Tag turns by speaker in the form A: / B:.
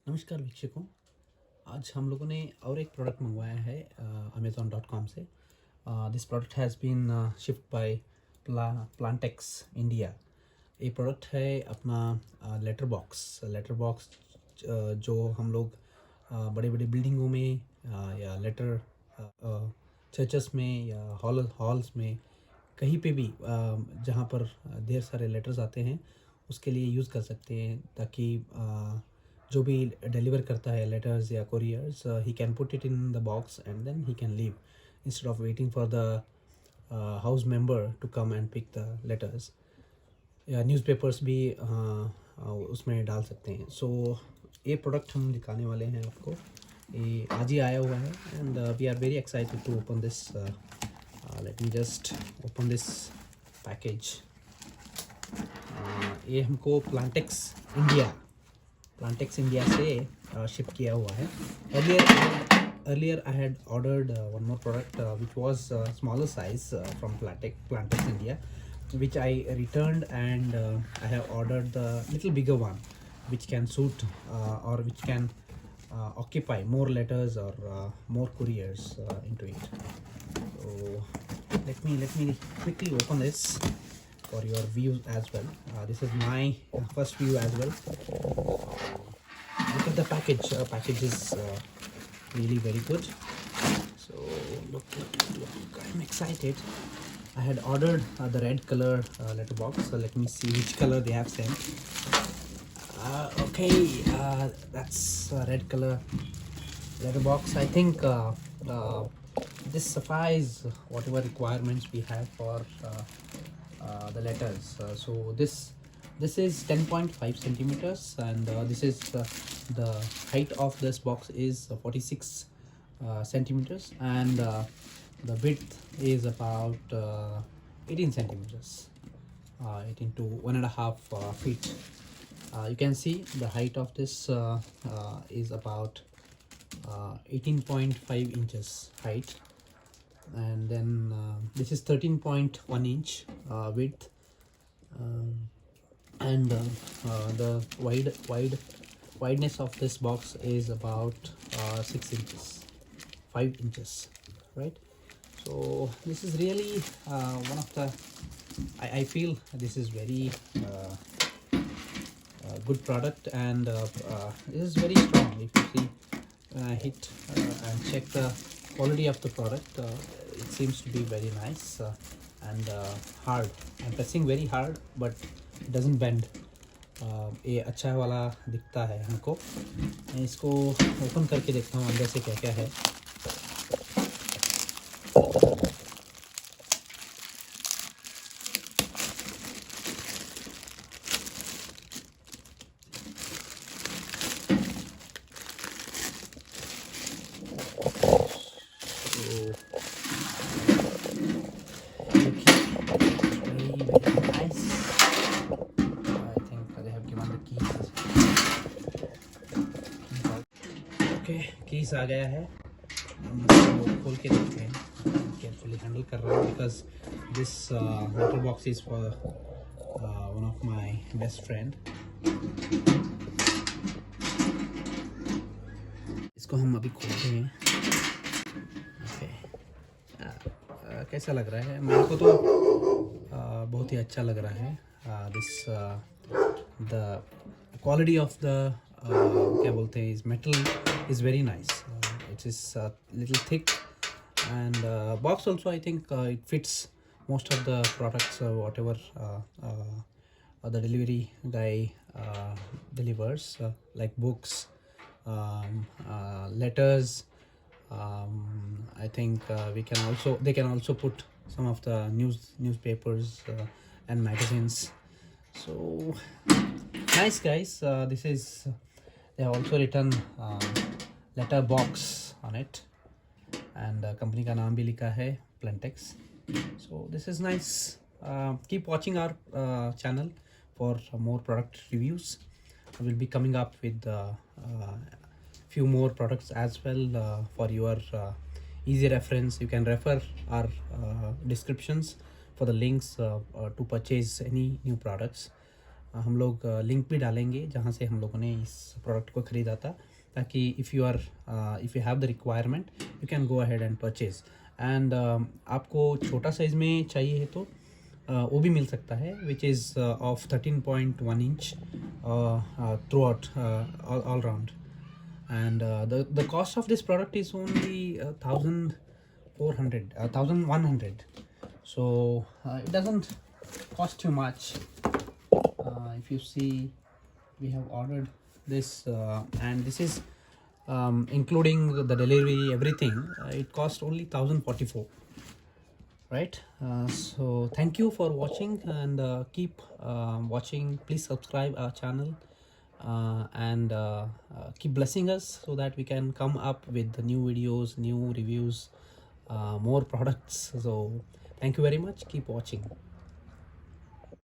A: नमस्कार वीक्षकों। आज हम लोगों ने और एक प्रोडक्ट मंगवाया है amazon.com से। This product has been shift by Plantex India. ये प्रोडक्ट है अपना लेटर बॉक्स जो हम लोग बड़े बड़े बिल्डिंगों में या लेटर चर्चेस में या हॉल्स में कहीं पे भी जहाँ पर ढेर सारे लेटर्स आते हैं उसके लिए यूज़ कर सकते हैं, ताकि जो भी डिलीवर करता है लेटर्स या couriers, he can put it in the box and then he can leave instead of waiting for the house member to come and pick the letters. या न्यूज़पेपर्स भी उसमें डाल सकते हैं। सो ये प्रोडक्ट हम दिखाने वाले हैं आपको। ये आज ही आया हुआ है and we are very excited to open this. Let me just open this package. ये हमको प्लांटेक्स इंडिया से शिप किया हुआ है। Earlier I had ordered one more product which was smaller size from Plantex India, which I returned, and I have ordered the little bigger one which can suit or which can occupy more letters or more couriers into it. So let me quickly open this for your view as well. This is my first view as well. Look at the package. Package is really very good. So look, I'm excited. I had ordered the red color letterbox, so let me see which color they have sent. Okay, that's red color letterbox. I think this suffices whatever requirements we have for the letters. So this is 10.5 centimeters, and this is the height of this box is 46 centimeters, and the width is about 18 centimeters, 18 to 1.5 feet. You can see the height of this is about 18.5 inches height, and then this is 13.1 inch width, and the wideness of this box is about 6 inches, 5 inches, right? So this is really one of the I feel this is very good product, and this is very strong. If you see, hit and check the quality of the product, it seems to be very nice and hard. I'm pressing very hard but it doesn't bend. ये अच्छा वाला दिखता है हमको। मैं इसको open करके देखता हूँ अंदर से क्या क्या है। ओके, कीस आ गया है। खोल के देखते हैं। केयरफुली हैंडल कर रहा हूँ because this water box is for one of my best friend. इसको हम अभी खोलते हैं। ओके, कैसा लग रहा है? मेरे को तो बहुत ही अच्छा लग रहा है। This the quality of the क्या बोलते हैं, इस metal is very nice. It is a little thick, and box also I think it fits most of the products whatever the delivery guy delivers, like books, letters. I think they can also put some of the newspapers and magazines. So nice guys. This is they have also written letter box on it, and company का नाम भी लिखा है Plantex. So this is nice. Keep watching our channel for more product reviews. I will be coming up with few more products as well for your easy reference. You can refer our descriptions for the links to purchase any new products. हम लोग link भी डालेंगे जहाँ से हम लोगों ने इस प्रोडक्ट को ख़रीदा था, ताकि if you have the requirement you can go ahead and purchase. And आपको छोटा साइज़ में चाहिए है तो वो भी मिल सकता है, which is of 13.1 inch through out all round. And the cost of this product is only 1100, so it doesn't cost too much. If you see, we have ordered this and this is including the delivery, everything, it cost only 1044, right? So thank you for watching, and keep watching. Please subscribe our channel, and keep blessing us so that we can come up with the new videos, new reviews, more products. So thank you very much, keep watching.